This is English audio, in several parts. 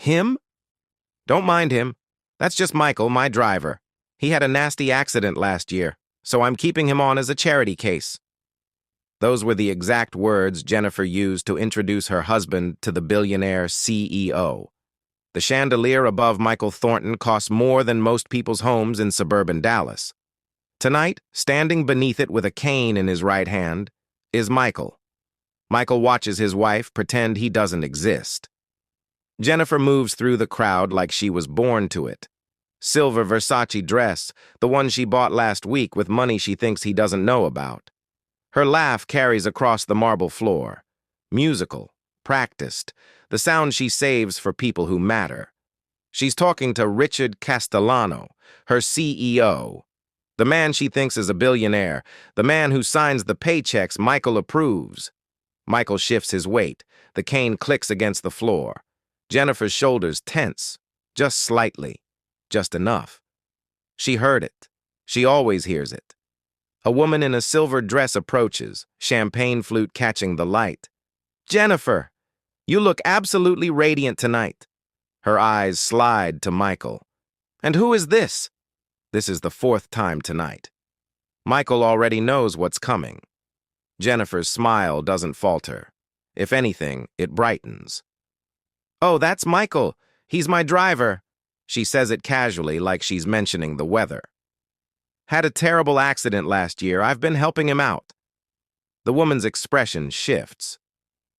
Him? Don't mind him. That's just Michael, my driver. He had a nasty accident last year, so I'm keeping him on as a charity case. Those were the exact words Jennifer used to introduce her husband to the billionaire CEO. The chandelier above Michael Thornton costs more than most people's homes in suburban Dallas. Tonight, standing beneath it with a cane in his right hand, is Michael. Michael watches his wife pretend he doesn't exist. Jennifer moves through the crowd like she was born to it. Silver Versace dress, the one she bought last week with money she thinks he doesn't know about. Her laugh carries across the marble floor. Musical, practiced, the sound she saves for people who matter. She's talking to Richard Castellano, her CEO, the man she thinks is a billionaire, the man who signs the paychecks Michael approves. Michael shifts his weight. The cane clicks against the floor. Jennifer's shoulders tense, just slightly, just enough. She heard it. She always hears it. A woman in a silver dress approaches, champagne flute catching the light. "Jennifer, you look absolutely radiant tonight." Her eyes slide to Michael. "And who is this?" This is the fourth time tonight. Michael already knows what's coming. Jennifer's smile doesn't falter. If anything, it brightens. "Oh, that's Michael. He's my driver." She says it casually, like she's mentioning the weather. "Had a terrible accident last year. I've been helping him out." The woman's expression shifts.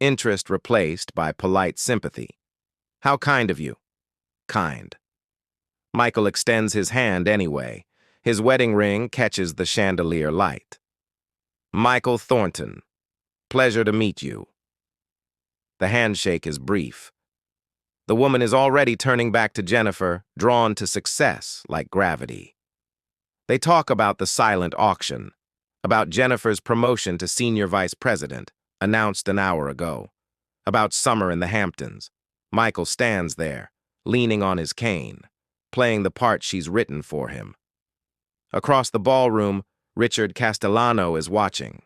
Interest replaced by polite sympathy. "How kind of you." Kind. Michael extends his hand anyway. His wedding ring catches the chandelier light. "Michael Thornton. Pleasure to meet you." The handshake is brief. The woman is already turning back to Jennifer, drawn to success like gravity. They talk about the silent auction, about Jennifer's promotion to senior vice president, announced an hour ago, about summer in the Hamptons. Michael stands there, leaning on his cane, playing the part she's written for him. Across the ballroom, Richard Castellano is watching.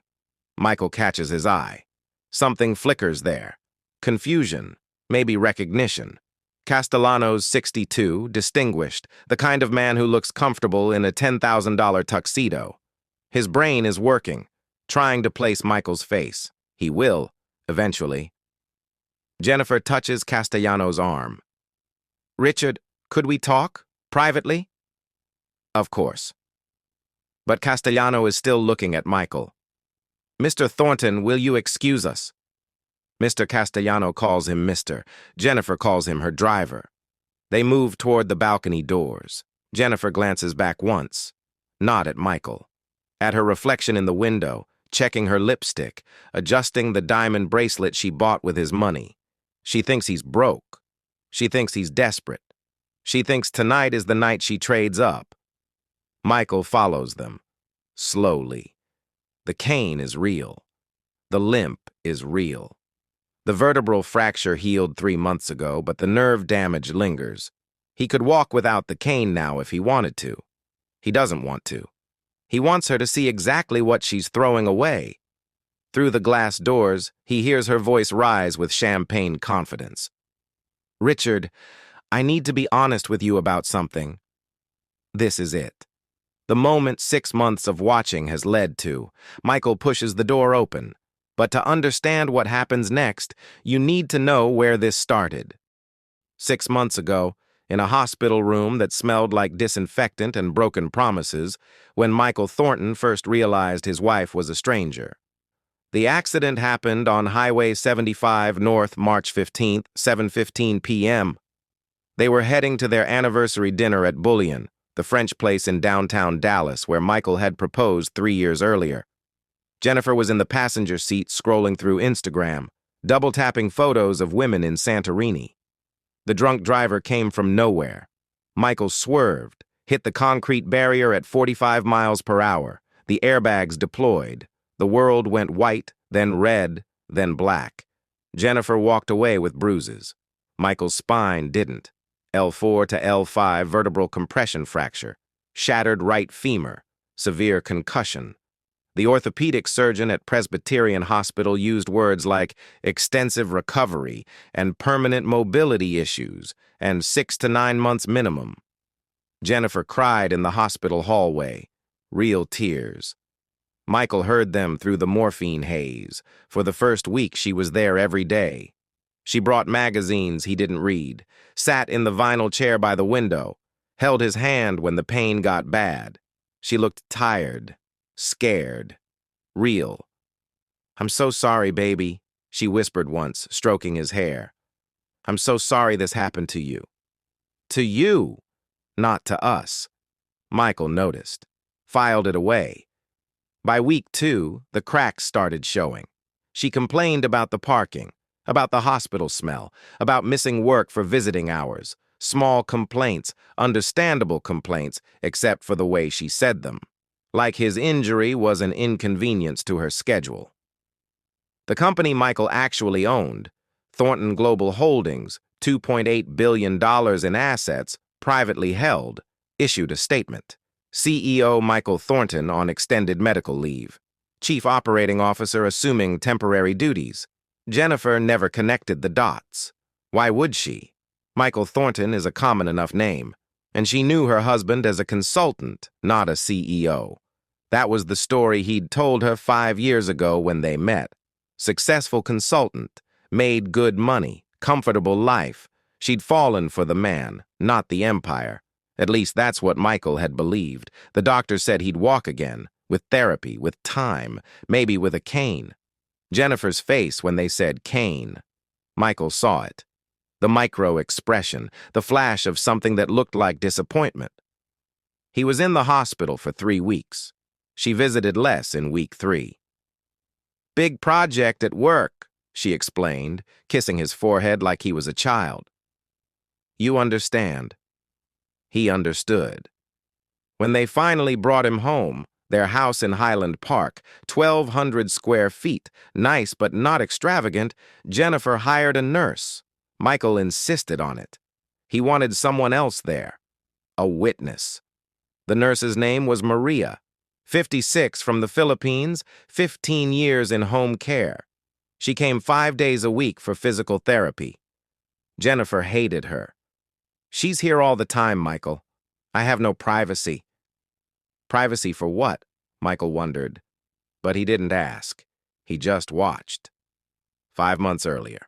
Michael catches his eye. Something flickers there. Confusion, maybe recognition. Castellano's 62, distinguished, the kind of man who looks comfortable in a $10,000 tuxedo. His brain is working, trying to place Michael's face. He will, eventually. Jennifer touches Castellano's arm. "Richard, could we talk? Privately?" Of course. But Castellano is still looking at Michael. "Mr. Thornton, will you excuse us?" Mr. Castellano calls him Mr. Jennifer calls him her driver. They move toward the balcony doors. Jennifer glances back once, not at Michael. At her reflection in the window, checking her lipstick, adjusting the diamond bracelet she bought with his money. She thinks he's broke. She thinks he's desperate. She thinks tonight is the night she trades up. Michael follows them, slowly. The cane is real. The limp is real. The vertebral fracture healed 3 months ago, but the nerve damage lingers. He could walk without the cane now if he wanted to. He doesn't want to. He wants her to see exactly what she's throwing away. Through the glass doors, he hears her voice rise with champagne confidence. "Richard, I need to be honest with you about something." This is it. The moment 6 months of watching has led to. Michael pushes the door open. But to understand what happens next, you need to know where this started. 6 months ago, in a hospital room that smelled like disinfectant and broken promises, when Michael Thornton first realized his wife was a stranger. The accident happened on Highway 75 North, March 15th, 7:15 p.m. They were heading to their anniversary dinner at Billionaire, the French place in downtown Dallas where Michael had proposed 3 years earlier. Jennifer was in the passenger seat scrolling through Instagram, double-tapping photos of women in Santorini. The drunk driver came from nowhere. Michael swerved, hit the concrete barrier at 45 miles per hour. The airbags deployed. The world went white, then red, then black. Jennifer walked away with bruises. Michael's spine didn't. L4 to L5 vertebral compression fracture, shattered right femur, severe concussion. The orthopedic surgeon at Presbyterian Hospital used words like extensive recovery and permanent mobility issues and 6 to 9 months minimum. Jennifer cried in the hospital hallway, real tears. Michael heard them through the morphine haze. For the first week, she was there every day. She brought magazines he didn't read, sat in the vinyl chair by the window, held his hand when the pain got bad. She looked tired, scared, real. "I'm so sorry, baby," she whispered once, stroking his hair. "I'm so sorry this happened to you." To you, not to us. Michael noticed, filed it away. By week 2, the cracks started showing. She complained about the parking, about the hospital smell, about missing work for visiting hours. Small complaints, understandable complaints, except for the way she said them. Like his injury was an inconvenience to her schedule. The company Michael actually owned, Thornton Global Holdings, $2.8 billion in assets, privately held, issued a statement. CEO Michael Thornton on extended medical leave. Chief Operating Officer assuming temporary duties. Jennifer never connected the dots. Why would she? Michael Thornton is a common enough name, and she knew her husband as a consultant, not a CEO. That was the story he'd told her 5 years ago when they met. Successful consultant, made good money, comfortable life. She'd fallen for the man, not the empire. At least that's what Michael had believed. The doctor said he'd walk again, with therapy, with time, maybe with a cane. Jennifer's face when they said cane. Michael saw it. The micro-expression, the flash of something that looked like disappointment. He was in the hospital for 3 weeks. She visited less in week 3. "Big project at work," she explained, kissing his forehead like he was a child. "You understand." He understood. When they finally brought him home, their house in Highland Park, 1,200 square feet, nice but not extravagant, Jennifer hired a nurse. Michael insisted on it. He wanted someone else there, a witness. The nurse's name was Maria, 56 from the Philippines, 15 years in home care. She came 5 days a week for physical therapy. Jennifer hated her. "She's here all the time, Michael. I have no privacy." Privacy for what? Michael wondered. But he didn't ask. He just watched. 5 months earlier.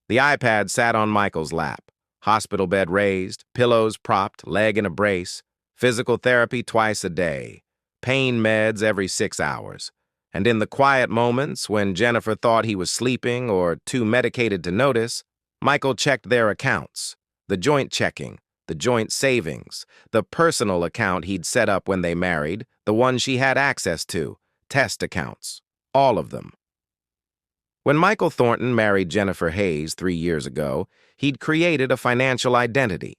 The iPad sat on Michael's lap. Hospital bed raised, pillows propped, leg in a brace, physical therapy twice a day, pain meds every 6 hours. And in the quiet moments when Jennifer thought he was sleeping or too medicated to notice, Michael checked their accounts, the joint checking, the joint savings, the personal account he'd set up when they married, the one she had access to, test accounts, all of them. When Michael Thornton married Jennifer Hayes 3 years ago, he'd created a financial identity.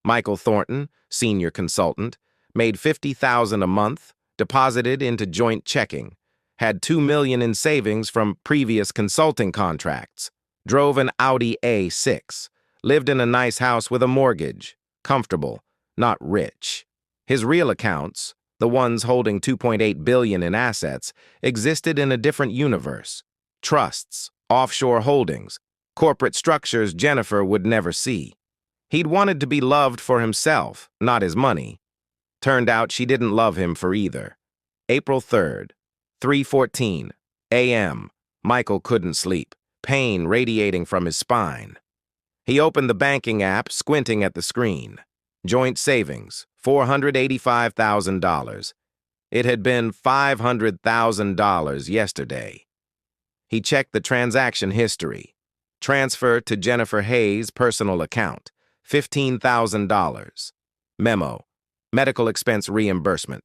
Michael Thornton, senior consultant, made $50,000 a month, deposited into joint checking, had $2 million in savings from previous consulting contracts, drove an Audi A6, lived in a nice house with a mortgage, comfortable, not rich. His real accounts, the ones holding $2.8 billion in assets, existed in a different universe. Trusts, offshore holdings, corporate structures Jennifer would never see. He'd wanted to be loved for himself, not his money. Turned out she didn't love him for either. April 3rd, 3:14 a.m. Michael couldn't sleep, pain radiating from his spine. He opened the banking app, squinting at the screen. Joint savings, $485,000. It had been $500,000 yesterday. He checked the transaction history. Transfer to Jennifer Hayes' personal account, $15,000. Memo, medical expense reimbursement.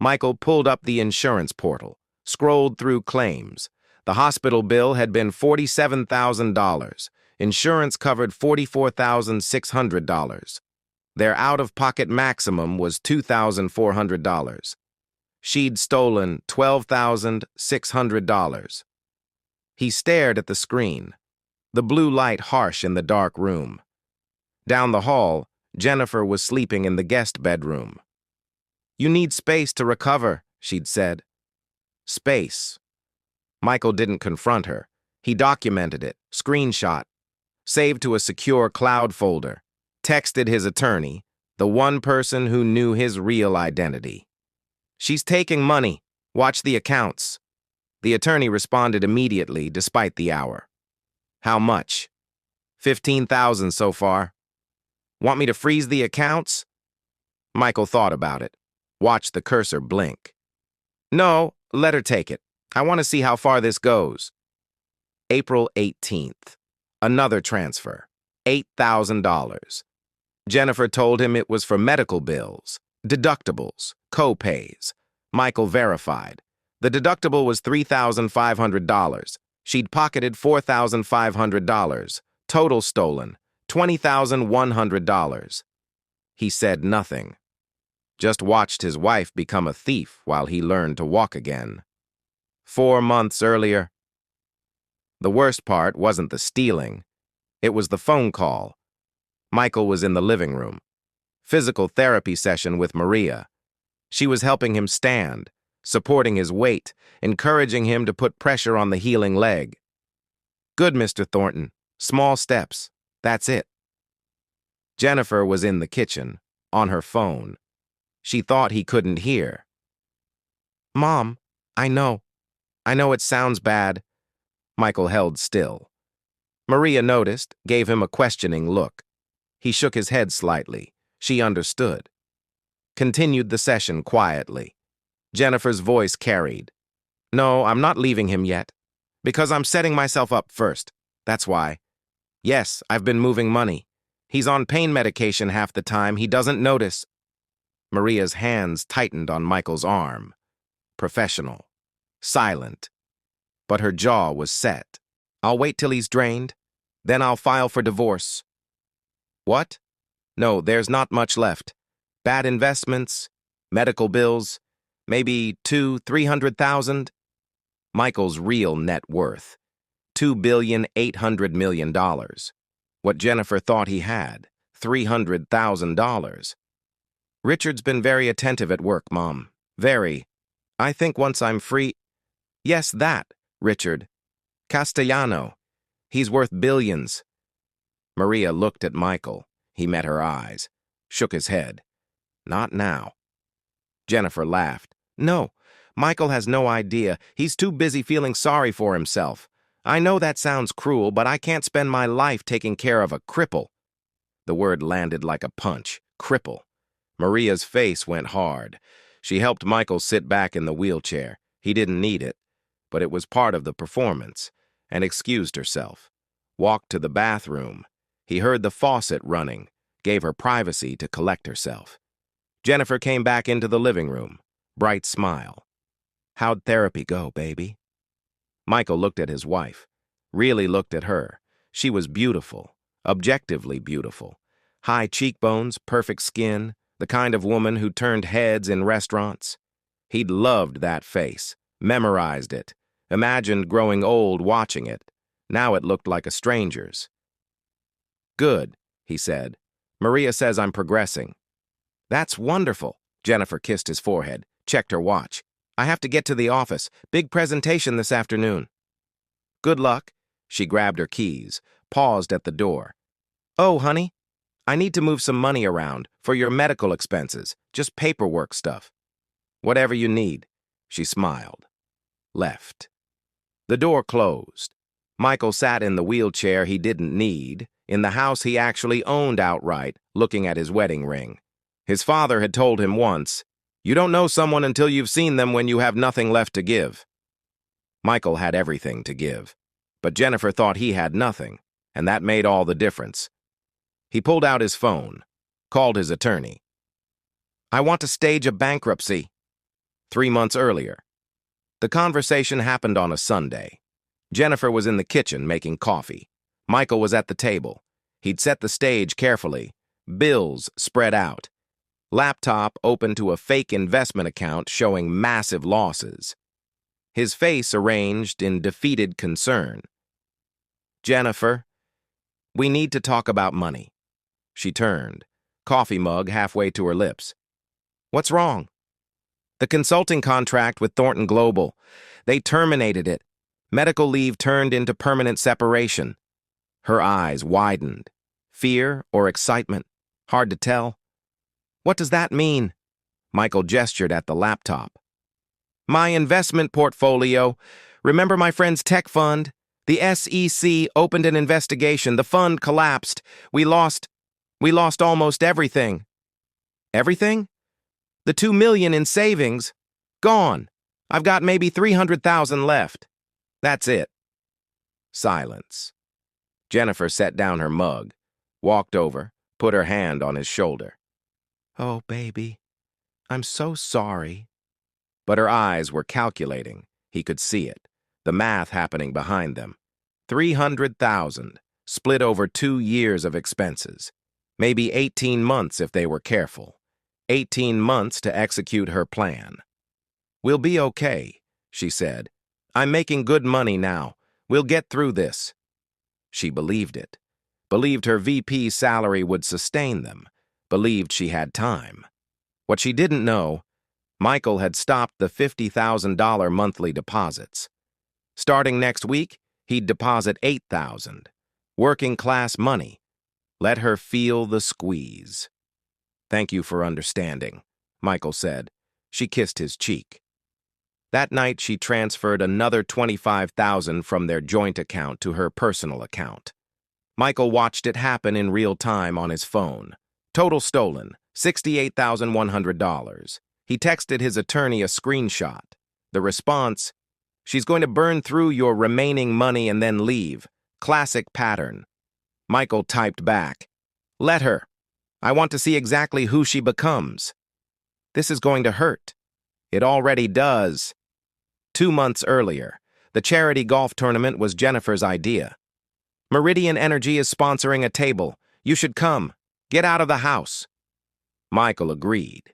Michael pulled up the insurance portal, scrolled through claims. The hospital bill had been $47,000. Insurance covered $44,600. Their out-of-pocket maximum was $2,400. She'd stolen $12,600. He stared at the screen, the blue light harsh in the dark room. Down the hall, Jennifer was sleeping in the guest bedroom. "You need space to recover," she'd said. Space. Michael didn't confront her. He documented it, screenshot, saved to a secure cloud folder, texted his attorney, the one person who knew his real identity. "She's taking money. Watch the accounts." The attorney responded immediately, despite the hour. "How much?" 15,000 so far. "Want me to freeze the accounts?" Michael thought about it. Watched the cursor blink. "No, let her take it. I want to see how far this goes." April 18th. Another transfer. $8,000. Jennifer told him it was for medical bills, deductibles, co-pays. Michael verified. The deductible was $3,500. She'd pocketed $4,500. Total stolen, $20,100. He said nothing. Just watched his wife become a thief while he learned to walk again. 4 months earlier. The worst part wasn't the stealing. It was the phone call. Michael was in the living room. Physical therapy session with Maria. She was helping him stand, supporting his weight, encouraging him to put pressure on the healing leg. "Good, Mr. Thornton. Small steps. That's it." Jennifer was in the kitchen, on her phone. She thought he couldn't hear. "Mom, I know it sounds bad." Michael held still. Maria noticed, gave him a questioning look. He shook his head slightly. She understood. Continued the session quietly. Jennifer's voice carried. "No, I'm not leaving him yet. Because I'm setting myself up first. That's why. Yes, I've been moving money. He's on pain medication half the time. He doesn't notice." Maria's hands tightened on Michael's arm. Professional. Silent. But her jaw was set. "I'll wait till he's drained. Then I'll file for divorce." "What?" "No, there's not much left. Bad investments, medical bills, maybe 300,000. Michael's real net worth, $2,800,000,000. What Jennifer thought he had, $300,000. "Richard's been very attentive at work, Mom. Very. I think once I'm free—" "Yes, that, Richard. Castellano. He's worth billions." Maria looked at Michael. He met her eyes. Shook his head. "Not now." Jennifer laughed. "No, Michael has no idea. He's too busy feeling sorry for himself. I know that sounds cruel, but I can't spend my life taking care of a cripple." The word landed like a punch. Cripple. Maria's face went hard. She helped Michael sit back in the wheelchair. He didn't need it, but it was part of the performance, and excused herself. Walked to the bathroom. He heard the faucet running, gave her privacy to collect herself. Jennifer came back into the living room. Bright smile. "How'd therapy go, baby?" Michael looked at his wife. Really looked at her. She was beautiful. Objectively beautiful. High cheekbones, perfect skin, the kind of woman who turned heads in restaurants. He'd loved that face, memorized it, imagined growing old watching it. Now it looked like a stranger's. "Good," he said. "Maria says I'm progressing." "That's wonderful." Jennifer kissed his forehead, checked her watch. "I have to get to the office. Big presentation this afternoon." "Good luck." She grabbed her keys, paused at the door. "Oh, honey, I need to move some money around for your medical expenses, just paperwork stuff." "Whatever you need." She smiled. Left. The door closed. Michael sat in the wheelchair he didn't need, in the house he actually owned outright, looking at his wedding ring. His father had told him once, "You don't know someone until you've seen them when you have nothing left to give." Michael had everything to give, but Jennifer thought he had nothing, and that made all the difference. He pulled out his phone, called his attorney. "I want to stage a bankruptcy." 3 months earlier. The conversation happened on a Sunday. Jennifer was in the kitchen making coffee. Michael was at the table. He'd set the stage carefully. Bills spread out. Laptop open to a fake investment account showing massive losses. His face arranged in defeated concern. "Jennifer, we need to talk about money." She turned, coffee mug halfway to her lips. "What's wrong?" The consulting contract with Thornton Global. They terminated it. Medical leave turned into permanent separation. Her eyes widened. Fear or excitement? Hard to tell. What does that mean? Michael gestured at the laptop. My investment portfolio. Remember my friend's tech fund? The SEC opened an investigation. The fund collapsed. We lost almost everything. Everything? The $2 million in savings? Gone. I've got maybe $300,000 left. That's it. Silence. Jennifer set down her mug, walked over, put her hand on his shoulder. Oh, baby, I'm so sorry. But her eyes were calculating. He could see it, the math happening behind them. $300,000, split over 2 years of expenses. Maybe 18 months if they were careful. 18 months to execute her plan. We'll be okay, she said. I'm making good money now. We'll get through this. She believed it. Believed her VP salary would sustain them. Believed she had time. What she didn't know, Michael had stopped the $50,000 monthly deposits. Starting next week, he'd deposit $8,000. Working class money. Let her feel the squeeze. Thank you for understanding, Michael said. She kissed his cheek. That night, she transferred another $25,000 from their joint account to her personal account. Michael watched it happen in real time on his phone. Total stolen, $68,100. He texted his attorney a screenshot. The response, she's going to burn through your remaining money and then leave. Classic pattern. Michael typed back, let her. I want to see exactly who she becomes. This is going to hurt. It already does. 2 months earlier, the charity golf tournament was Jennifer's idea. Meridian Energy is sponsoring a table. You should come. Get out of the house. Michael agreed.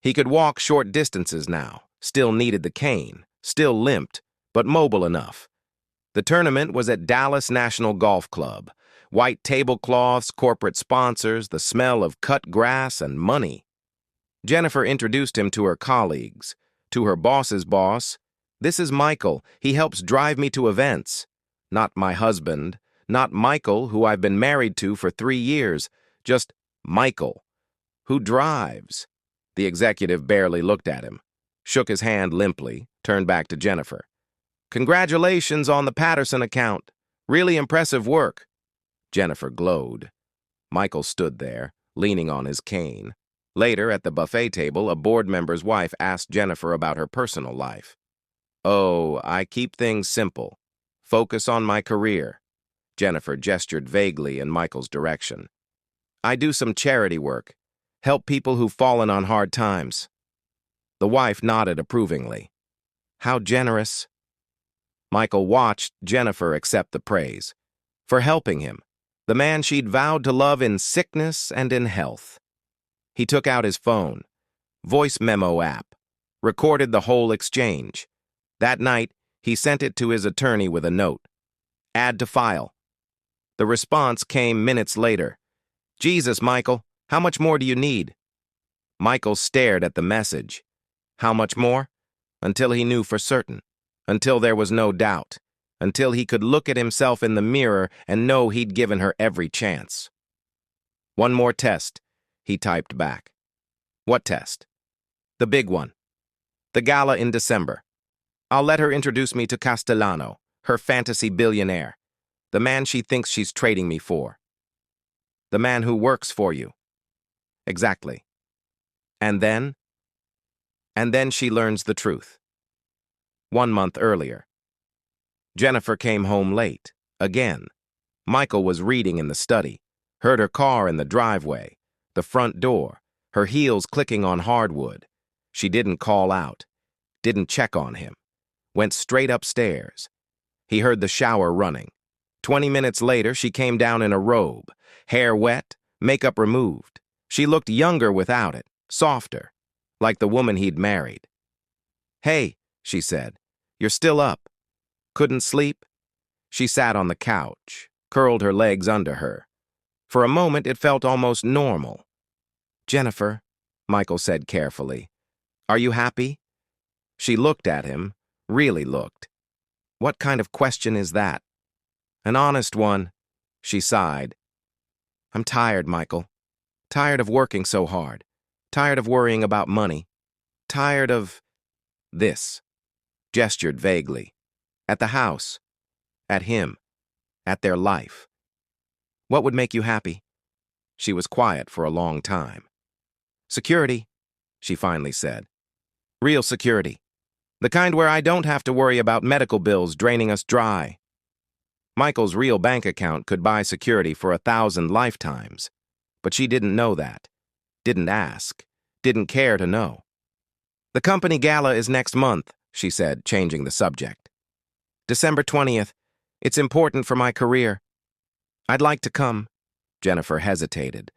He could walk short distances now, still needed the cane, still limped, but mobile enough. The tournament was at Dallas National Golf Club. White tablecloths, corporate sponsors, the smell of cut grass and money. Jennifer introduced him to her colleagues, to her boss's boss. This is Michael. He helps drive me to events. Not my husband, not Michael, who I've been married to for 3 years, just Michael, who drives. The executive barely looked at him, shook his hand limply, turned back to Jennifer. Congratulations on the Patterson account. Really impressive work. Jennifer glowed. Michael stood there, leaning on his cane. Later, at the buffet table, a board member's wife asked Jennifer about her personal life. Oh, I keep things simple. Focus on my career. Jennifer gestured vaguely in Michael's direction. I do some charity work. Help people who've fallen on hard times. The wife nodded approvingly. How generous. Michael watched Jennifer accept the praise. For helping him, the man she'd vowed to love in sickness and in health. He took out his phone, voice memo app, recorded the whole exchange. That night, he sent it to his attorney with a note. Add to file. The response came minutes later. Jesus, Michael, how much more do you need? Michael stared at the message. How much more? Until he knew for certain. Until there was no doubt. Until he could look at himself in the mirror and know he'd given her every chance. One more test, he typed back. What test? The big one. The gala in December. I'll let her introduce me to Castellano, her fantasy billionaire. The man she thinks she's trading me for. The man who works for you. Exactly. And then? And then she learns the truth. 1 month earlier. Jennifer came home late, again. Michael was reading in the study, heard her car in the driveway, the front door, her heels clicking on hardwood. She didn't call out, didn't check on him, went straight upstairs. He heard the shower running. 20 minutes later, she came down in a robe, hair wet, makeup removed. She looked younger without it, softer, like the woman he'd married. Hey, she said, you're still up. Couldn't sleep? She sat on the couch, curled her legs under her. For a moment, it felt almost normal. Jennifer, Michael said carefully, are you happy? She looked at him, really looked. What kind of question is that? An honest one, she sighed. I'm tired, Michael. Tired of working so hard. Tired of worrying about money. Tired of this. Gestured vaguely. At the house. At him. At their life. What would make you happy? She was quiet for a long time. Security, she finally said. Real security. The kind where I don't have to worry about medical bills draining us dry. Michael's real bank account could buy security for 1,000 lifetimes. But she didn't know that. Didn't ask. Didn't care to know. The company gala is next month, she said, changing the subject. December 20th. It's important for my career. I'd like to come. Jennifer hesitated.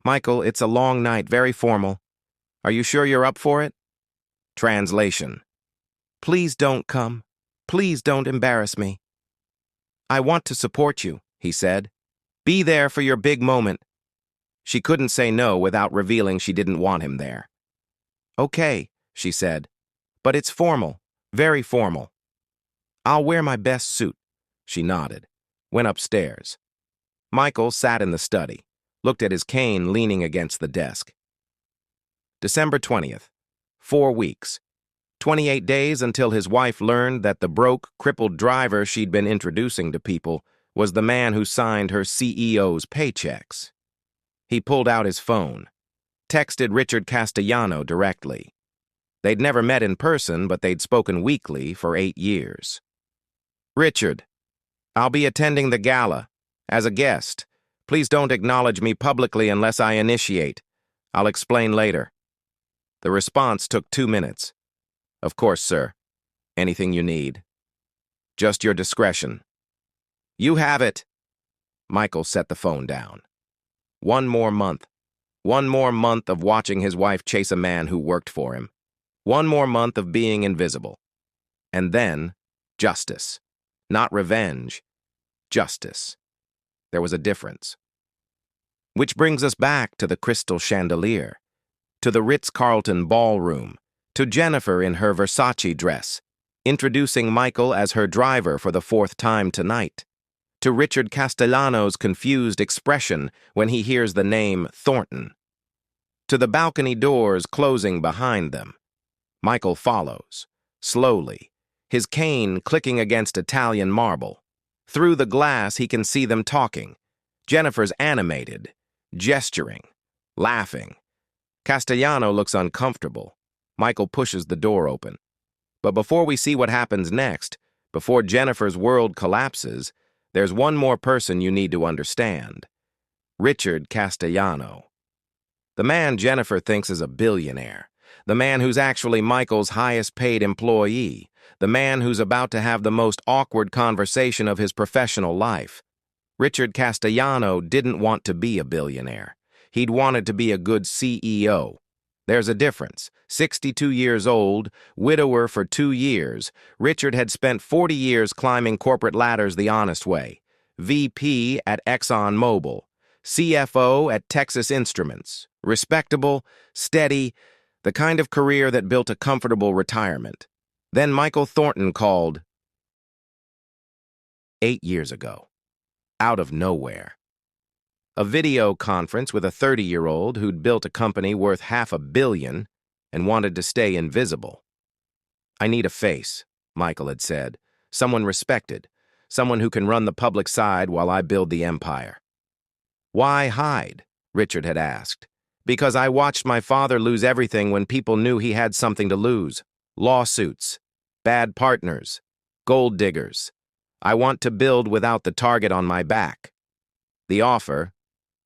Michael, it's a long night, very formal. Are you sure you're up for it? Translation. Please don't come. Please don't embarrass me. I want to support you, he said. Be there for your big moment. She couldn't say no without revealing she didn't want him there. Okay, she said. But it's formal, very formal. I'll wear my best suit. She nodded, went upstairs. Michael sat in the study, looked at his cane leaning against the desk. December 20th. 4 weeks. 28 days until his wife learned that the broke, crippled driver she'd been introducing to people was the man who signed her CEO's paychecks. He pulled out his phone, texted Richard Castellano directly. They'd never met in person, but they'd spoken weekly for 8 years. Richard, I'll be attending the gala. As a guest. Please don't acknowledge me publicly unless I initiate. I'll explain later. The response took 2 minutes. Of course, sir. Anything you need. Just your discretion. You have it. Michael set the phone down. One more month. One more month of watching his wife chase a man who worked for him. One more month of being invisible. And then, justice. Not revenge. Justice. There was a difference. Which brings us back to the crystal chandelier, to the Ritz-Carlton ballroom, to Jennifer in her Versace dress, introducing Michael as her driver for the 4th time tonight, to Richard Castellano's confused expression when he hears the name Thornton, to the balcony doors closing behind them. Michael follows, slowly, his cane clicking against Italian marble. Through the glass, he can see them talking. Jennifer's animated, gesturing, laughing. Castellano looks uncomfortable. Michael pushes the door open. But before we see what happens next, before Jennifer's world collapses, there's one more person you need to understand. Richard Castellano. The man Jennifer thinks is a billionaire. The man who's actually Michael's highest-paid employee. The man who's about to have the most awkward conversation of his professional life. Richard Castellano didn't want to be a billionaire. He'd wanted to be a good CEO. There's a difference. 62 years old, widower for 2 years, Richard had spent 40 years climbing corporate ladders the honest way. VP at ExxonMobil, CFO at Texas Instruments. Respectable, steady, the kind of career that built a comfortable retirement. Then Michael Thornton called 8 years ago, out of nowhere. A video conference with a 30-year-old who'd built a company worth $500 million and wanted to stay invisible. I need a face, Michael had said, someone respected, someone who can run the public side while I build the empire. Why hide? Richard had asked. Because I watched my father lose everything when people knew he had something to lose. Lawsuits, bad partners, gold diggers. I want to build without the target on my back. The offer,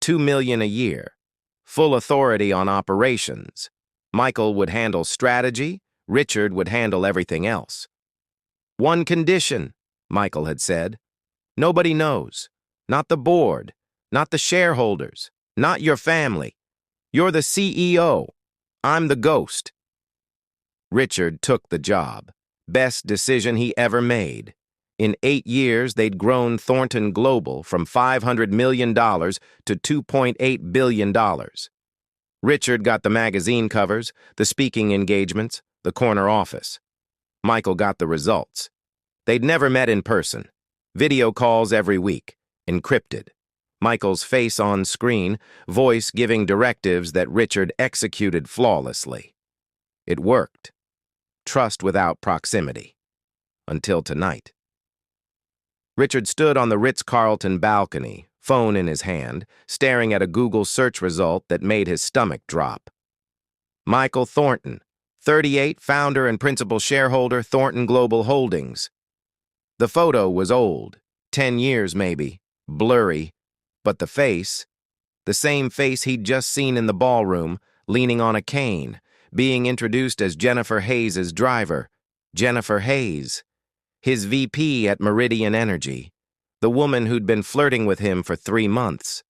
$2 million a year, full authority on operations. Michael would handle strategy, Richard would handle everything else. One condition, Michael had said. Nobody knows. Not the board, not the shareholders, not your family. You're the CEO. I'm the ghost. Richard took the job. Best decision he ever made. In 8 years, they'd grown Thornton Global from $500 million to $2.8 billion. Richard got the magazine covers, the speaking engagements, the corner office. Michael got the results. They'd never met in person. Video calls every week, encrypted. Michael's face on screen, voice giving directives that Richard executed flawlessly. It worked. Trust without proximity. Until tonight. Richard stood on the Ritz-Carlton balcony, phone in his hand, staring at a Google search result that made his stomach drop. Michael Thornton, 38, founder and principal shareholder, Thornton Global Holdings. The photo was old, 10 years maybe, blurry, but the face, the same face he'd just seen in the ballroom, leaning on a cane, being introduced as Jennifer Hayes' driver. Jennifer Hayes, his VP at Meridian Energy, the woman who'd been flirting with him for 3 months.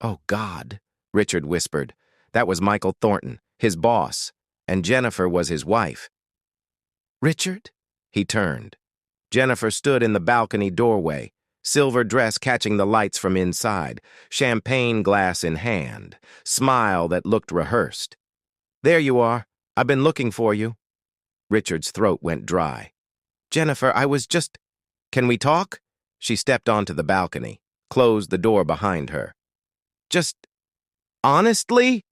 "Oh, God," Richard whispered. That was Michael Thornton, his boss, and Jennifer was his wife. "Richard?" He turned. Jennifer stood in the balcony doorway, silver dress catching the lights from inside, champagne glass in hand, smile that looked rehearsed. "There you are. I've been looking for you." Richard's throat went dry. "Jennifer, I was just... Can we talk?" She stepped onto the balcony, closed the door behind her. "Just... honestly?"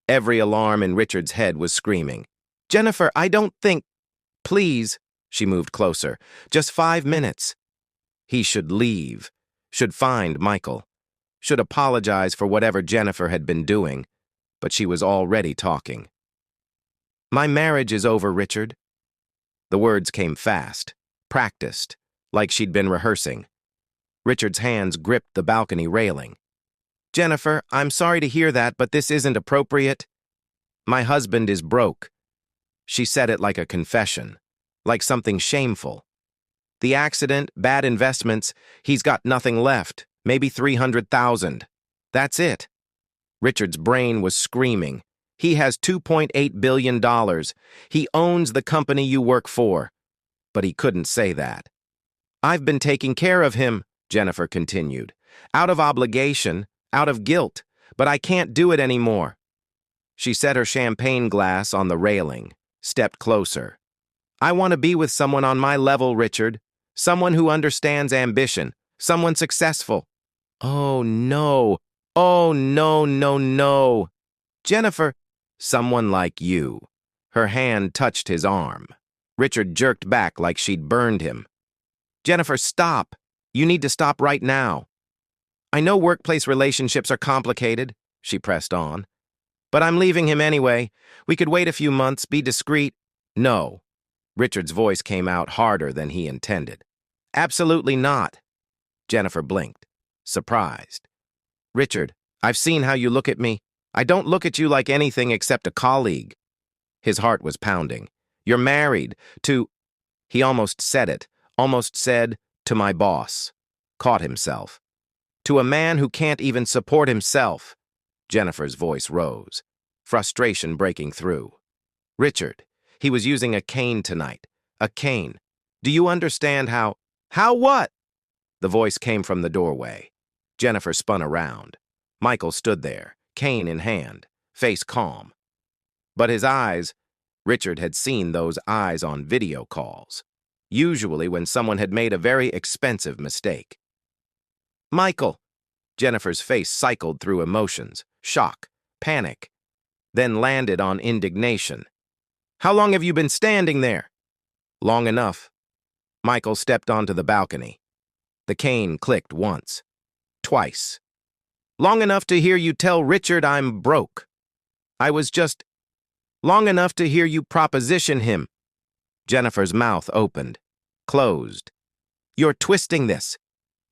Every alarm in Richard's head was screaming. "Jennifer, I don't think... Please." She moved closer. "Just 5 minutes." He should leave, should find Michael, should apologize for whatever Jennifer had been doing, but she was already talking. "My marriage is over, Richard." The words came fast, practiced, like she'd been rehearsing. Richard's hands gripped the balcony railing. "Jennifer, I'm sorry to hear that, but this isn't appropriate. My husband is broke." She said it like a confession, like something shameful. "The accident, bad investments, he's got nothing left, maybe 300,000. That's it." Richard's brain was screaming. "He has $2.8 billion. He owns the company you work for." But he couldn't say that. "I've been taking care of him," Jennifer continued. "Out of obligation, out of guilt, but I can't do it anymore." She set her champagne glass on the railing, stepped closer. "I want to be with someone on my level, Richard. Someone who understands ambition. Someone successful." "Oh, no. Oh, no, no, no. Jennifer." "Someone like you." Her hand touched his arm. Richard jerked back like she'd burned him. "Jennifer, stop. You need to stop right now." "I know workplace relationships are complicated," she pressed on. "But I'm leaving him anyway. We could wait a few months, be discreet." "No." Richard's voice came out harder than he intended. "Absolutely not." Jennifer blinked, surprised. "Richard, I've seen how you look at me. I don't look at you like anything except a colleague." His heart was pounding. "You're married to..." He almost said it, almost said, "to my boss." Caught himself. "To a man who can't even support himself." Jennifer's voice rose, frustration breaking through. "Richard, he was using a cane tonight. A cane. Do you understand how..." "How what?" The voice came from the doorway. Jennifer spun around. Michael stood there, cane in hand, face calm. But his eyes, Richard had seen those eyes on video calls, usually when someone had made a very expensive mistake. "Michael." Jennifer's face cycled through emotions, shock, panic, then landed on indignation. "How long have you been standing there?" "Long enough." Michael stepped onto the balcony. The cane clicked once, twice. "Long enough to hear you tell Richard I'm broke. I was just... long enough to hear you proposition him." Jennifer's mouth opened, closed. "You're twisting this.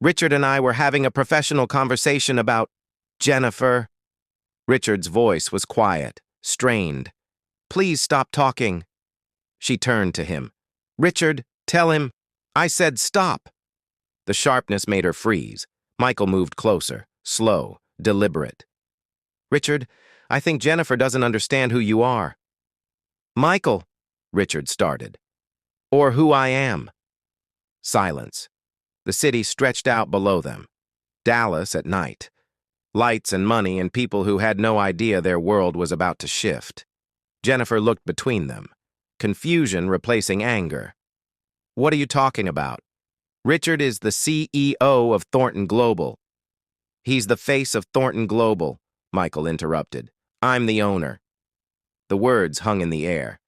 Richard and I were having a professional conversation about..." "Jennifer." Richard's voice was quiet, strained. "Please stop talking." She turned to him. "Richard, tell him..." "I said stop." The sharpness made her freeze. Michael moved closer, slow, deliberate. "Richard, I think Jennifer doesn't understand who you are." "Michael," Richard started. "Or who I am." Silence. The city stretched out below them. Dallas at night. Lights and money and people who had no idea their world was about to shift. Jennifer looked between them. confusion replacing anger. What are you talking about? Richard is the CEO of Thornton Global. He's the face of Thornton Global, Michael interrupted. I'm the owner. The words hung in the air.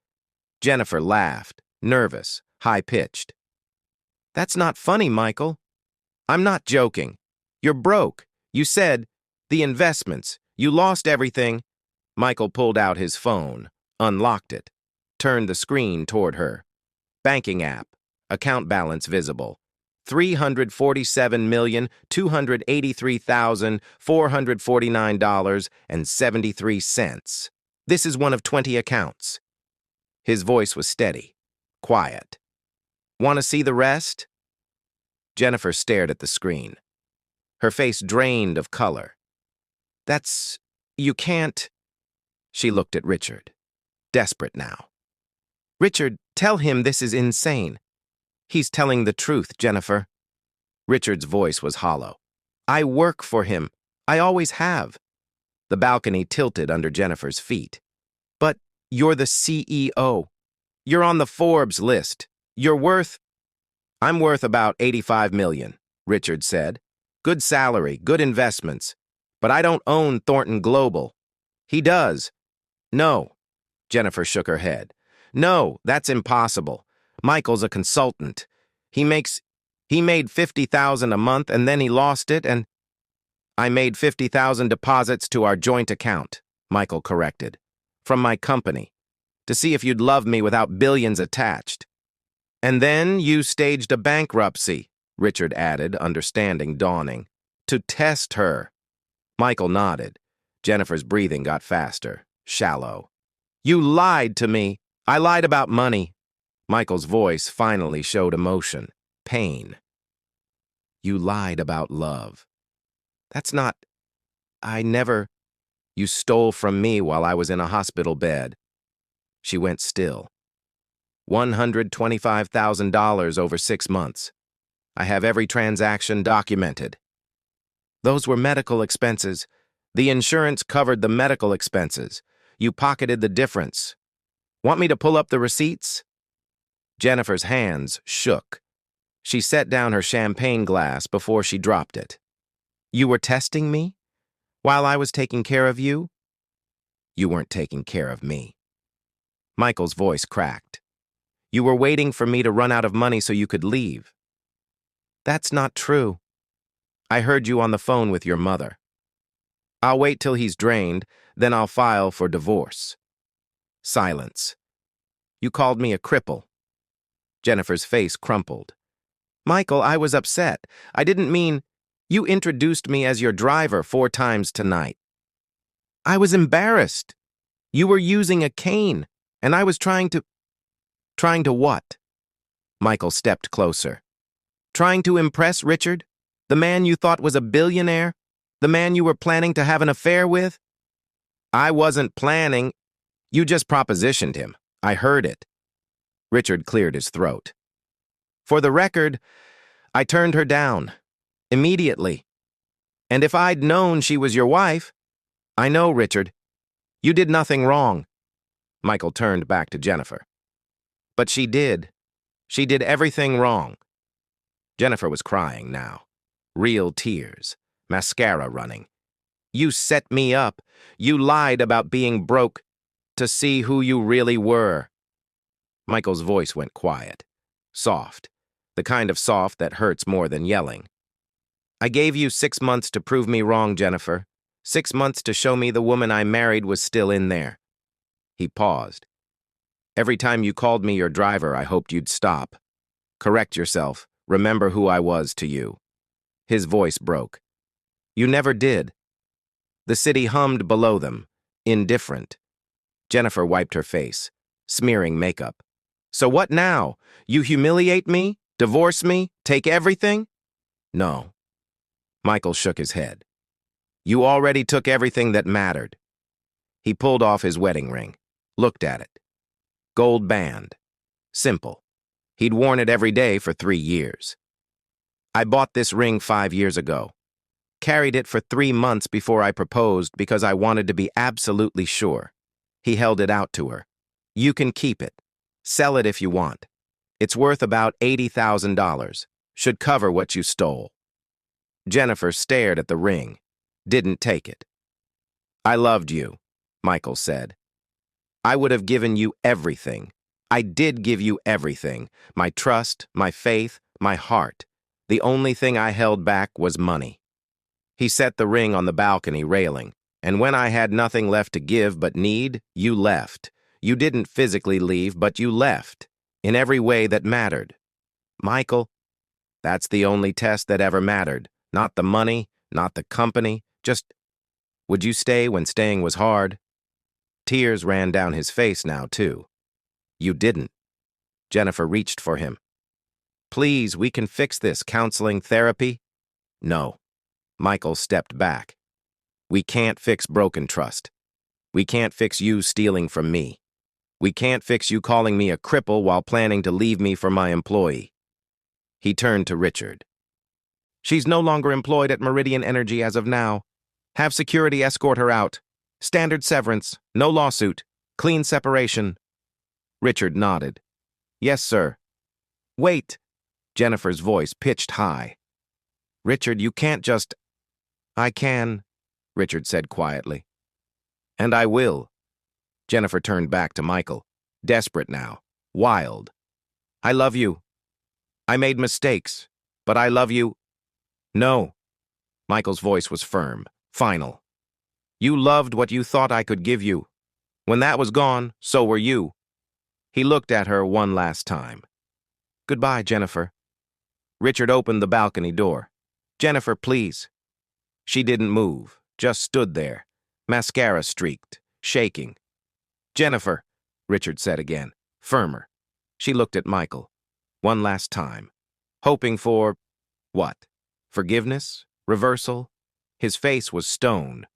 Jennifer laughed, nervous, high-pitched. That's not funny, Michael. I'm not joking. You're broke. You said, the investments. You lost everything. Michael pulled out his phone, unlocked it, turned the screen toward her. Banking app. Account balance visible. $347,283,449.73. This is one of 20 accounts. His voice was steady, quiet. Want to see the rest? Jennifer stared at the screen. Her face drained of color. You can't. She looked at Richard, desperate now. Richard, tell him this is insane. He's telling the truth, Jennifer. Richard's voice was hollow. I work for him. I always have. The balcony tilted under Jennifer's feet. But you're the CEO. You're on the Forbes list. I'm worth about $85 million, Richard said. Good salary, good investments. But I don't own Thornton Global. He does. No. Jennifer shook her head. No, that's impossible. Michael's a consultant. He made $50,000 a month and then he lost it and... I made 50,000 deposits to our joint account, Michael corrected, from my company, to see if you'd love me without billions attached. And then you staged a bankruptcy, Richard added, understanding dawning, to test her. Michael nodded. Jennifer's breathing got faster, shallow. You lied to me. I lied about money. Michael's voice finally showed emotion, pain. You lied about love. That's not... You stole from me while I was in a hospital bed. She went still. $125,000 over 6 months. I have every transaction documented. Those were medical expenses. The insurance covered the medical expenses. You pocketed the difference. Want me to pull up the receipts? Jennifer's hands shook. She set down her champagne glass before she dropped it. You were testing me? While I was taking care of you? You weren't taking care of me. Michael's voice cracked. You were waiting for me to run out of money so you could leave. That's not true. I heard you on the phone with your mother. I'll wait till he's drained, then I'll file for divorce. Silence. You called me a cripple. Jennifer's face crumpled. Michael, I was upset. I didn't mean... You introduced me as your driver 4 times tonight. I was embarrassed. You were using a cane, and I was trying to... Trying to what? Michael stepped closer. Trying to impress Richard? The man you thought was a billionaire? The man you were planning to have an affair with? I wasn't planning. You just propositioned him. I heard it. Richard cleared his throat. For the record, I turned her down. Immediately. And if I'd known she was your wife... I know, Richard. You did nothing wrong. Michael turned back to Jennifer. But she did. She did everything wrong. Jennifer was crying now. Real tears. Mascara running. You set me up. You lied about being broke to see who you really were. Michael's voice went quiet. Soft. The kind of soft that hurts more than yelling. I gave you 6 months to prove me wrong, Jennifer. 6 months to show me the woman I married was still in there. He paused. Every time you called me your driver, I hoped you'd stop. Correct yourself. Remember who I was to you. His voice broke. You never did. The city hummed below them, indifferent. Jennifer wiped her face, smearing makeup. So what now? You humiliate me? Divorce me? Take everything? No. Michael shook his head. You already took everything that mattered. He pulled off his wedding ring, looked at it. Gold band. Simple. He'd worn it every day for 3 years. I bought this ring 5 years ago. Carried it for 3 months before I proposed because I wanted to be absolutely sure. He held it out to her. You can keep it. Sell it if you want. It's worth about $80,000. Should cover what you stole. Jennifer stared at the ring. Didn't take it. I loved you, Michael said. I would have given you everything. I did give you everything. My trust, my faith, my heart. The only thing I held back was money. He set the ring on the balcony railing, and when I had nothing left to give but need, you left. You didn't physically leave, but you left. In every way that mattered. Michael, that's the only test that ever mattered. Not the money, not the company, just, would you stay when staying was hard? Tears ran down his face now, too. You didn't. Jennifer reached for him. Please, we can fix this. Counseling, therapy? No. Michael stepped back. We can't fix broken trust. We can't fix you stealing from me. We can't fix you calling me a cripple while planning to leave me for my employee. He turned to Richard. She's no longer employed at Meridian Energy as of now. Have security escort her out. Standard severance, no lawsuit, clean separation. Richard nodded. Yes, sir. Wait. Jennifer's voice pitched high. Richard, you can't just... I can, Richard said quietly. And I will. Jennifer turned back to Michael, desperate now, wild. I love you. I made mistakes, but I love you. No. Michael's voice was firm, final. You loved what you thought I could give you. When that was gone, so were you. He looked at her one last time. Goodbye, Jennifer. Richard opened the balcony door. Jennifer, please. She didn't move, just stood there, mascara streaked, shaking. Jennifer, Richard said again, firmer. She looked at Michael, one last time, hoping for, what? Forgiveness? Reversal? His face was stone.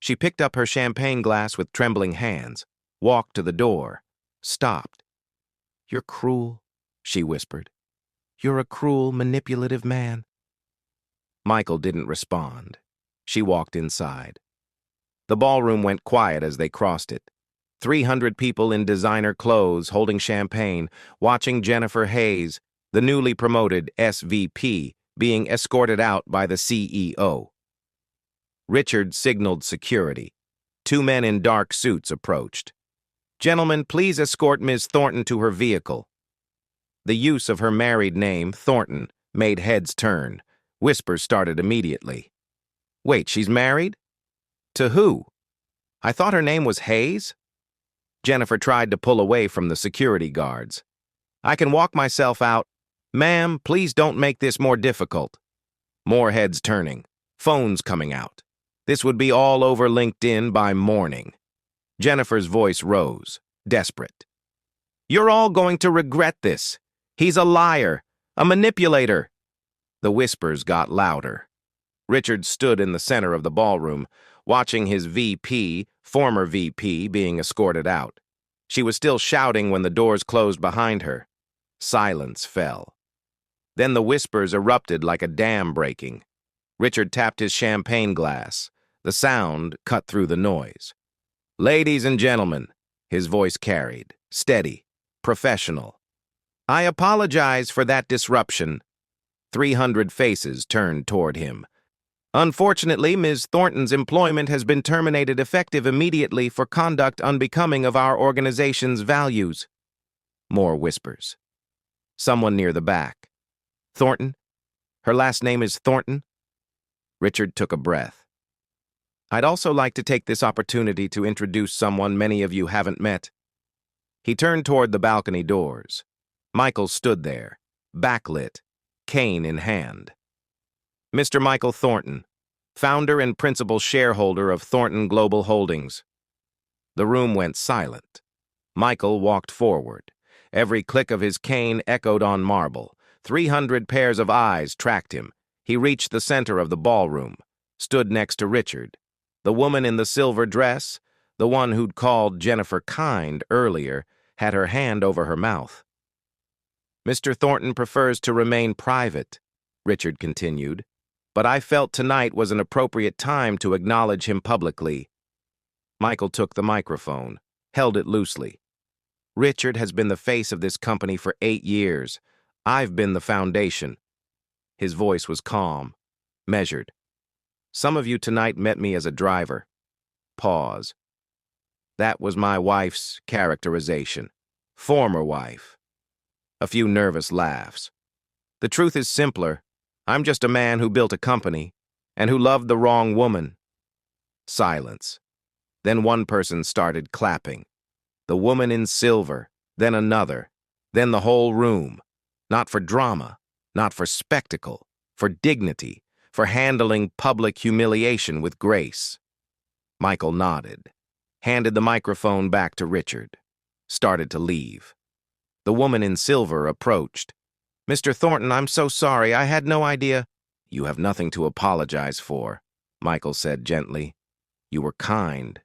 She picked up her champagne glass with trembling hands, walked to the door, stopped. You're cruel, she whispered. You're a cruel, manipulative man. Michael didn't respond. She walked inside. The ballroom went quiet as they crossed it. 300 people in designer clothes holding champagne, watching Jennifer Hayes, the newly promoted SVP, being escorted out by the CEO. Richard signaled security. 2 men in dark suits approached. Gentlemen, please escort Ms. Thornton to her vehicle. The use of her married name, Thornton, made heads turn. Whispers started immediately. Wait, she's married? To who? I thought her name was Hayes? Jennifer tried to pull away from the security guards. I can walk myself out. Ma'am, please don't make this more difficult. More heads turning. Phones coming out. This would be all over LinkedIn by morning. Jennifer's voice rose, desperate. You're all going to regret this. He's a liar, a manipulator. The whispers got louder. Richard stood in the center of the ballroom, watching his VP, former VP, being escorted out. She was still shouting when the doors closed behind her. Silence fell. Then the whispers erupted like a dam breaking. Richard tapped his champagne glass. The sound cut through the noise. Ladies and gentlemen, his voice carried, steady, professional. I apologize for that disruption. 300 faces turned toward him. Unfortunately, Ms. Thornton's employment has been terminated effective immediately for conduct unbecoming of our organization's values. More whispers. Someone near the back. Thornton? Her last name is Thornton? Richard took a breath. I'd also like to take this opportunity to introduce someone many of you haven't met. He turned toward the balcony doors. Michael stood there, backlit, cane in hand. Mr. Michael Thornton, founder and principal shareholder of Thornton Global Holdings. The room went silent. Michael walked forward. Every click of his cane echoed on marble. 300 pairs of eyes tracked him. He reached the center of the ballroom, stood next to Richard. The woman in the silver dress, the one who'd called Jennifer kind earlier, had her hand over her mouth. Mr. Thornton prefers to remain private, Richard continued, but I felt tonight was an appropriate time to acknowledge him publicly. Michael took the microphone, held it loosely. Richard has been the face of this company for 8 years. I've been the foundation. His voice was calm, measured. Some of you tonight met me as a driver. Pause. That was my wife's characterization. Former wife. A few nervous laughs. The truth is simpler. I'm just a man who built a company and who loved the wrong woman. Silence. Then one person started clapping. The woman in silver, then another, then the whole room. Not for drama, not for spectacle, for dignity, for handling public humiliation with grace. Michael nodded, handed the microphone back to Richard, started to leave. The woman in silver approached. "Mr. Thornton, I'm so sorry. I had no idea." "You have nothing to apologize for," Michael said gently. "You were kind.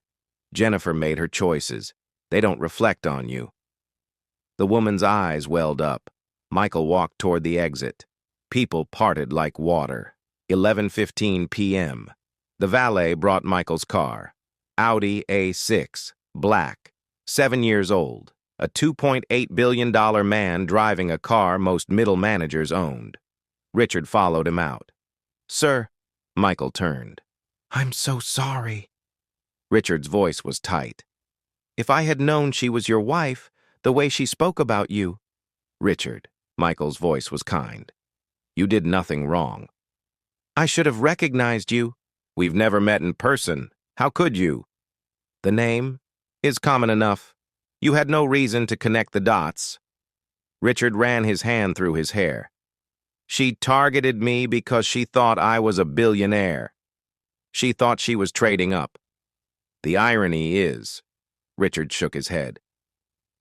Jennifer made her choices. They don't reflect on you." The woman's eyes welled up. Michael walked toward the exit. People parted like water. 11:15 p.m. The valet brought Michael's car. Audi A6, black, 7 years old. A $2.8 billion man driving a car most middle managers owned. Richard followed him out. "Sir," Michael turned. "I'm so sorry." Richard's voice was tight. "If I had known she was your wife, the way she spoke about you—" "Richard," Michael's voice was kind. "You did nothing wrong." "I should have recognized you." "We've never met in person. How could you?" "The name is common enough. You had no reason to connect the dots." Richard ran his hand through his hair. "She targeted me because she thought I was a billionaire. She thought she was trading up. The irony is," Richard shook his head,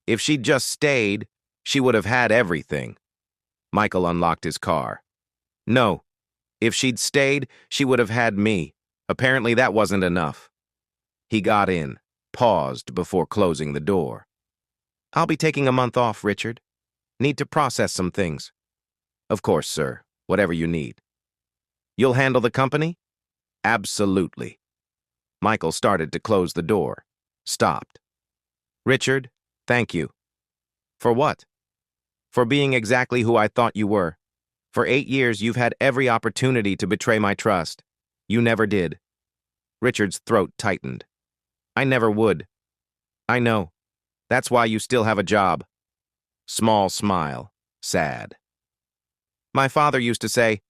"if she'd just stayed, she would have had everything." Michael unlocked his car. "No, if she'd stayed, she would have had me. Apparently that wasn't enough." He got in, paused before closing the door. "I'll be taking a month off, Richard. Need to process some things." "Of course, sir. Whatever you need." "You'll handle the company?" "Absolutely." Michael started to close the door. Stopped. "Richard, thank you." "For what?" "For being exactly who I thought you were. For 8 years, you've had every opportunity to betray my trust. You never did." Richard's throat tightened. "I never would." "I know. That's why you still have a job." Small smile, sad. "My father used to say,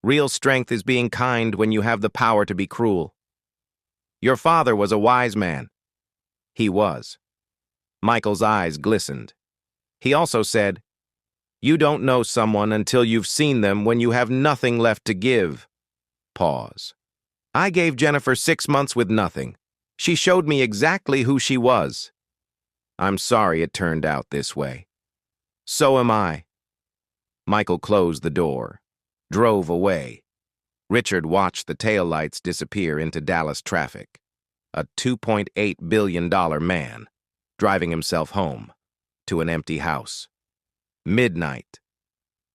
'Real strength is being kind when you have the power to be cruel.' Your father was a wise man." "He was." Michael's eyes glistened. "He also said, 'You don't know someone until you've seen them when you have nothing left to give.'" Pause. "I gave Jennifer 6 months with nothing. She showed me exactly who she was. I'm sorry it turned out this way." "So am I." Michael closed the door, drove away. Richard watched the taillights disappear into Dallas traffic. A $2.8 billion man, driving himself home, to an empty house. Midnight.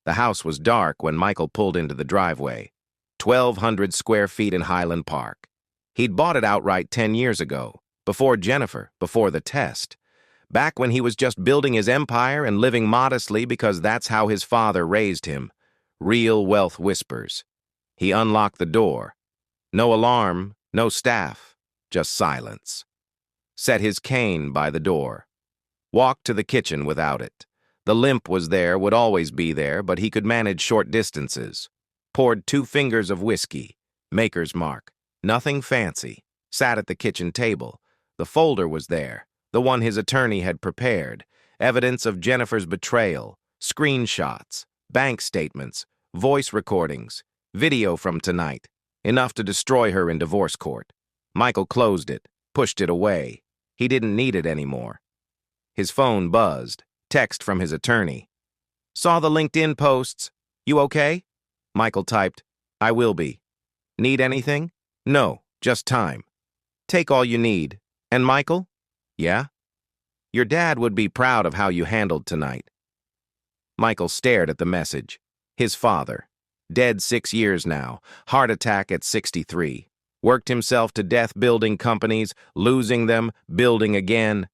The house was dark when Michael pulled into the driveway. 1,200 square feet in Highland Park. He'd bought it outright 10 years ago, before Jennifer, before the test. Back when he was just building his empire and living modestly because that's how his father raised him. Real wealth whispers. He unlocked the door. No alarm, no staff, just silence. Set his cane by the door. Walked to the kitchen without it. The limp was there, would always be there, but he could manage short distances. Poured 2 fingers of whiskey. Maker's Mark. Nothing fancy. Sat at the kitchen table. The folder was there, the one his attorney had prepared. Evidence of Jennifer's betrayal. Screenshots. Bank statements. Voice recordings. Video from tonight. Enough to destroy her in divorce court. Michael closed it, pushed it away. He didn't need it anymore. His phone buzzed. Text from his attorney. "Saw the LinkedIn posts. You okay?" Michael typed, "I will be." "Need anything?" "No, just time." "Take all you need." "And Michael?" "Yeah?" "Your dad would be proud of how you handled tonight." Michael stared at the message. His father. Dead 6 years now. Heart attack at 63. Worked himself to death building companies, losing them, building again.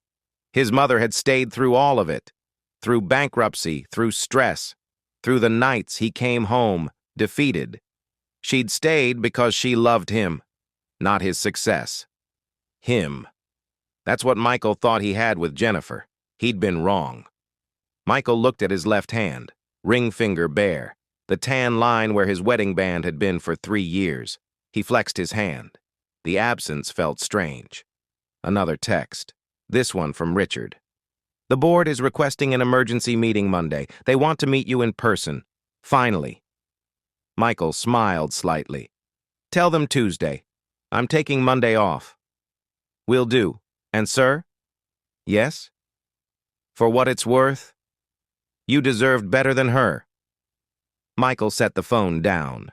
His mother had stayed through all of it, through bankruptcy, through stress, through the nights he came home, defeated. She'd stayed because she loved him, not his success. Him. That's what Michael thought he had with Jennifer. He'd been wrong. Michael looked at his left hand, ring finger bare, the tan line where his wedding band had been for 3 years. He flexed his hand. The absence felt strange. Another text. This one from Richard. The board is requesting an emergency meeting Monday. They want to meet you in person. Finally. Michael smiled slightly. Tell them Tuesday. I'm taking Monday off. Will do. And sir? Yes? For what it's worth, you deserved better than her. Michael set the phone down,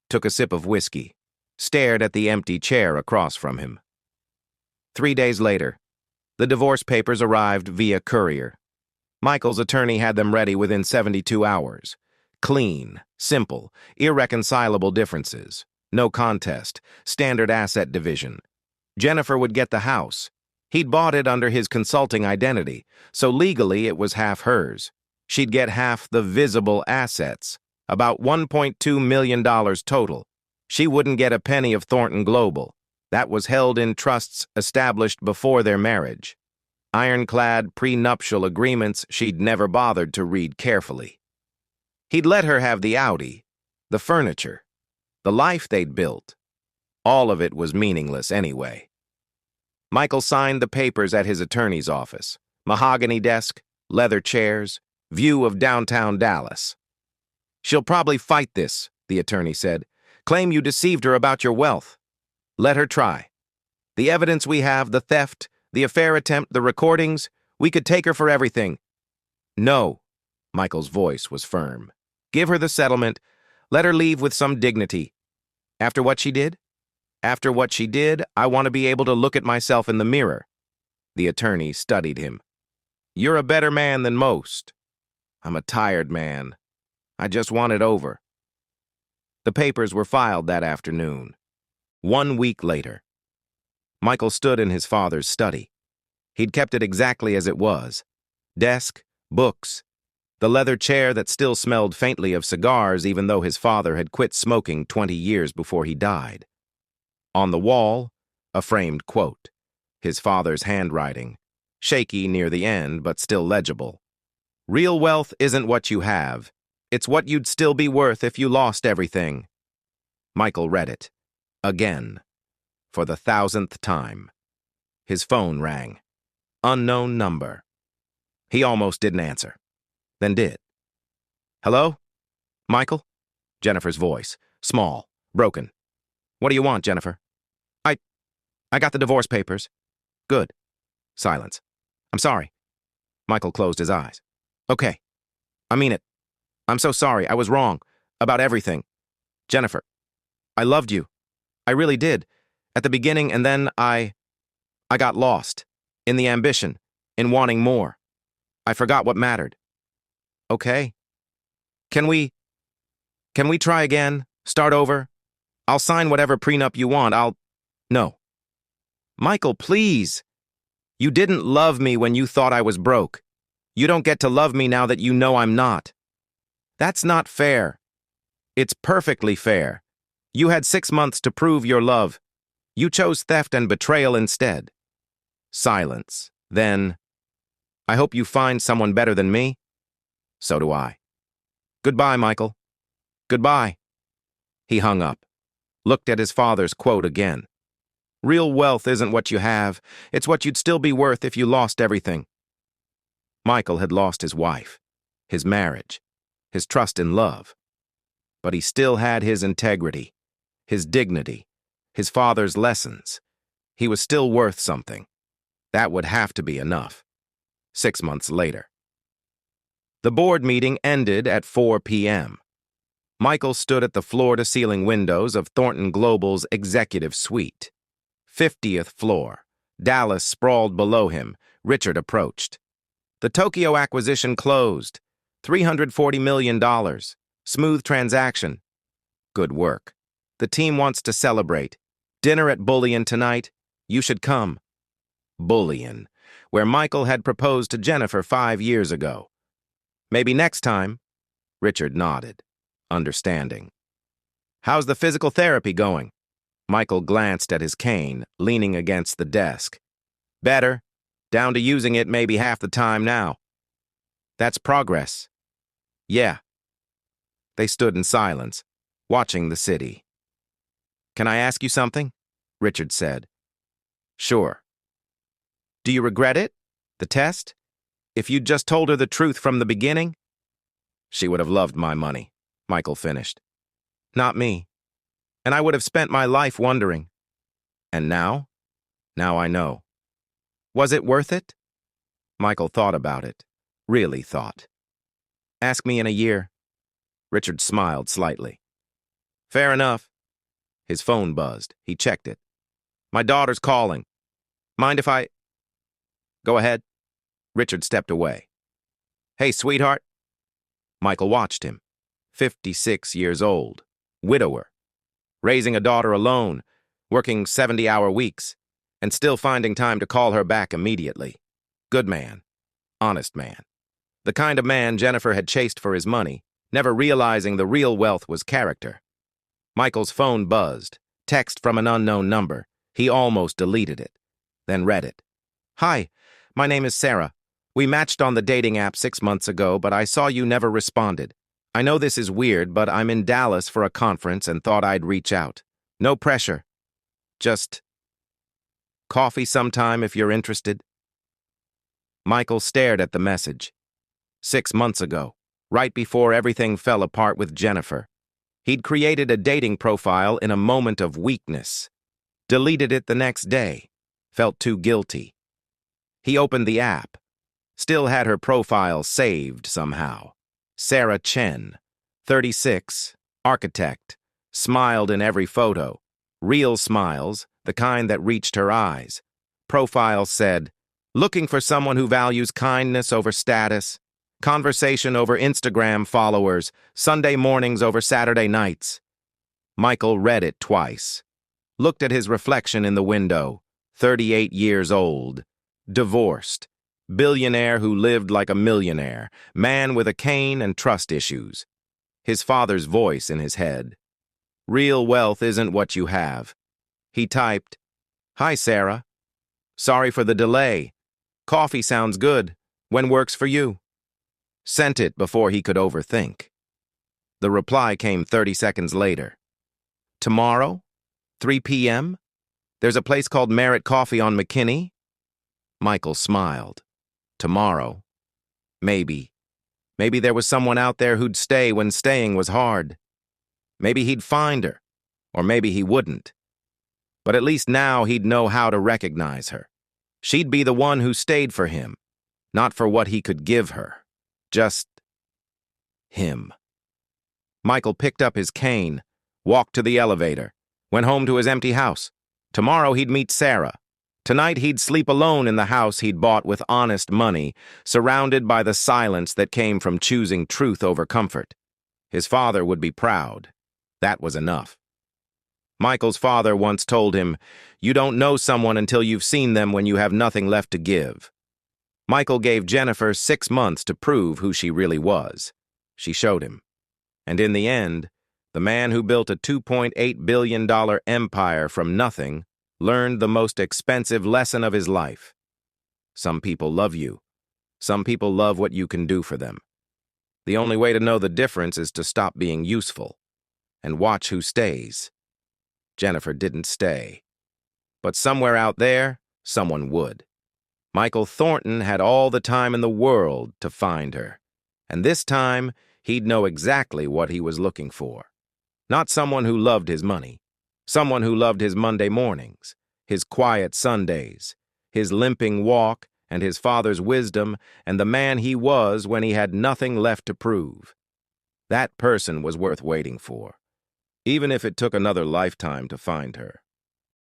took a sip of whiskey, stared at the empty chair across from him. 3 days later, the divorce papers arrived via courier. Michael's attorney had them ready within 72 hours. Clean, simple, irreconcilable differences. No contest, standard asset division. Jennifer would get the house. He'd bought it under his consulting identity, so legally it was half hers. She'd get half the visible assets, about $1.2 million total. She wouldn't get a penny of Thornton Global. That was held in trusts established before their marriage. Ironclad prenuptial agreements she'd never bothered to read carefully. He'd let her have the Audi, the furniture, the life they'd built. All of it was meaningless anyway. Michael signed the papers at his attorney's office. Mahogany desk, leather chairs, view of downtown Dallas. She'll probably fight this, the attorney said. Claim you deceived her about your wealth. Let her try. The evidence we have, the theft, the affair attempt, the recordings, we could take her for everything. No, Michael's voice was firm. Give her the settlement. Let her leave with some dignity. After what she did? After what she did, I want to be able to look at myself in the mirror. The attorney studied him. You're a better man than most. I'm a tired man. I just want it over. The papers were filed that afternoon. 1 week later. Michael stood in his father's study. He'd kept it exactly as it was. Desk, books, the leather chair that still smelled faintly of cigars even though his father had quit smoking 20 years before he died. On the wall, a framed quote, his father's handwriting, shaky near the end but still legible. Real wealth isn't what you have. It's what you'd still be worth if you lost everything. Michael read it. Again. For the 1,000th time. His phone rang. Unknown number. He almost didn't answer. Then did. Hello? Michael? Jennifer's voice. Small. Broken. What do you want, Jennifer? I got the divorce papers. Good. Silence. I'm sorry. Michael closed his eyes. Okay. I mean it. I'm so sorry. I was wrong. About everything. Jennifer. I loved you. I really did. At the beginning, and then I got lost. In the ambition. In wanting more. I forgot what mattered. Okay. Can we try again? Start over? I'll sign whatever prenup you want. No. Michael, please. You didn't love me when you thought I was broke. You don't get to love me now that you know I'm not. That's not fair. It's perfectly fair. You had 6 months to prove your love. You chose theft and betrayal instead. Silence. Then, I hope you find someone better than me. So do I. Goodbye, Michael. Goodbye. He hung up, looked at his father's quote again. Real wealth isn't what you have. It's what you'd still be worth if you lost everything. Michael had lost his wife, his marriage, his trust in love. But he still had his integrity, his dignity, his father's lessons. He was still worth something. That would have to be enough. 6 months later. The board meeting ended at 4 p.m. Michael stood at the floor-to-ceiling windows of Thornton Global's executive suite. 50th floor. Dallas sprawled below him. Richard approached. The Tokyo acquisition closed. $340 million. Smooth transaction. Good work. The team wants to celebrate. Dinner at Bullion tonight. You should come. Bullion. where Michael had proposed to Jennifer 5 years ago. Maybe next time. Richard nodded, understanding. How's the physical therapy going? Michael glanced at his cane, leaning against the desk. Better. Down to using it maybe half the time now. That's progress. Yeah. They stood in silence, watching the city. Can I ask you something? Richard said. Sure. Do you regret it? The test? If you'd just told her the truth from the beginning? She would have loved my money, Michael finished. Not me. And I would have spent my life wondering. And now? Now I know. Was it worth it? Michael thought about it. Really thought. Ask me in a year. Richard smiled slightly. Fair enough. His phone buzzed. He checked it. My daughter's calling. Mind if I... Go ahead. Richard stepped away. Hey, sweetheart. Michael watched him. 56 years old. Widower. Raising a daughter alone. Working 70-hour weeks. And still finding time to call her back immediately. Good man. Honest man. The kind of man Jennifer had chased for his money, never realizing the real wealth was character. Michael's phone buzzed. Text from an unknown number. He almost deleted it. Then read it. Hi, my name is Sarah. We matched on the dating app 6 months ago, but I saw you never responded. I know this is weird, but I'm in Dallas for a conference and thought I'd reach out. No pressure. Just... coffee sometime if you're interested. Michael stared at the message. 6 months ago, right before everything fell apart with Jennifer. He'd created a dating profile in a moment of weakness. Deleted it the next day. Felt too guilty. He opened the app. Still had her profile saved somehow. Sarah Chen, 36, architect. Smiled in every photo. Real smiles, the kind that reached her eyes. Profile said, looking for someone who values kindness over status, conversation over Instagram followers, Sunday mornings over Saturday nights. Michael read it twice. Looked at his reflection in the window. 38 years old. Divorced. Billionaire who lived like a millionaire. Man with a cane and trust issues. His father's voice in his head. Real wealth isn't what you have. He typed, Hi, Sarah. Sorry for the delay. Coffee sounds good. When works for you? Sent it before he could overthink. The reply came 30 seconds later. Tomorrow? 3 p.m.? There's a place called Merit Coffee on McKinney? Michael smiled. Tomorrow. Maybe. Maybe there was someone out there who'd stay when staying was hard. Maybe he'd find her. Or maybe he wouldn't. But at least now he'd know how to recognize her. She'd be the one who stayed for him. Not for what he could give her. Just... him. Michael picked up his cane, walked to the elevator, went home to his empty house. Tomorrow he'd meet Sarah. Tonight he'd sleep alone in the house he'd bought with honest money, surrounded by the silence that came from choosing truth over comfort. His father would be proud. That was enough. Michael's father once told him, you don't know someone until you've seen them when you have nothing left to give. Michael gave Jennifer 6 months to prove who she really was. She showed him. And in the end, the man who built a $2.8 billion empire from nothing learned the most expensive lesson of his life. Some people love you. Some people love what you can do for them. The only way to know the difference is to stop being useful and watch who stays. Jennifer didn't stay. But somewhere out there, someone would. Michael Thornton had all the time in the world to find her. And this time, he'd know exactly what he was looking for. Not someone who loved his money. Someone who loved his Monday mornings, his quiet Sundays, his limping walk, and his father's wisdom, and the man he was when he had nothing left to prove. That person was worth waiting for, even if it took another lifetime to find her.